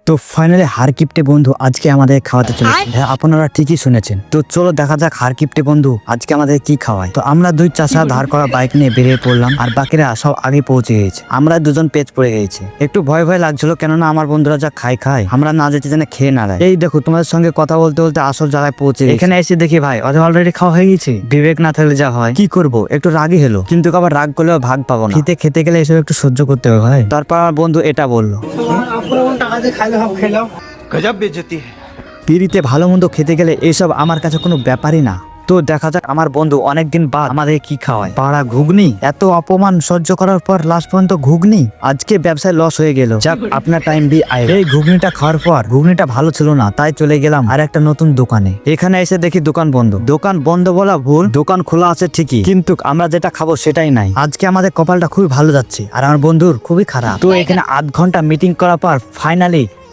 তো ফাইনালি হারকিপ্টে বন্ধু আজকে আমাদের খাওয়াতে চলেছে। হ্যাঁ, আপনারা ঠিকই শুনেছেন। তো চলো দেখা যাক হারকিপ্টে বন্ধু আজকে আমাদের কি খাওয়ায়। তো আমরা দুই চাষা ধার করা বাইক নিয়ে বেরিয়ে পড়লাম, আর বাকিরা সব আগে পৌঁছে গেছে। আমরা দুজন পেজ পড়ে গেছি, একটু ভয় ভয় লাগছিল, কেননা আমার বন্ধুরা যা খায় আমরা না যেতে জানে খেয়ে না দেয়। এই দেখো তোমাদের সঙ্গে কথা বলতে বলতে আসল জায়গায় পৌঁছে গেছি। এখানে এসে দেখি ভাই ওদের অলরেডি খাওয়া হয়ে গেছে। বিবেক না থাকলে যা হয়, কি করব, একটু রাগই হলো, কিন্তু আবার রাগ করলেও ভাগ পাবো না। খেতে গেলে এসব একটু সহ্য করতে হবে ভাই। তারপর আমার বন্ধু এটা বললো, गजब बेइज्जती है। পিড়িতে ভালো মন্দ খেতে গেলে এসব আমার কাছে কোনো ব্যাপারই না। তো দেখা যাক আমার বন্ধু অনেকদিন বাদ আমাদের কি খাওয়ায়। পাড়া ঘুগনি, এত অপমান সহ্য করার পর লাস্ট পর্যন্ত ঘুগনি। আজকে ব্যবসায় লস হয়ে গেল, যাক আপনার টাইম বি আই। এই ঘুগনিটা খাওয়ার পর ঘুগনিটা ভালো ছিল না, তাই চলে গেলাম আর একটা নতুন দোকানে। এখানে এসে দেখি দোকান বন্ধ। দোকান বন্ধ বলা ভুল, দোকান খোলা আছে ঠিকই, কিন্তু আমরা যেটা খাবো সেটাই নাই। আজকে আমাদের কপালটা খুবই ভালো যাচ্ছে, আর আমার বন্ধুর খুবই খারাপ। তো এখানে আধ ঘন্টা মিটিং করার পর ফাইনালি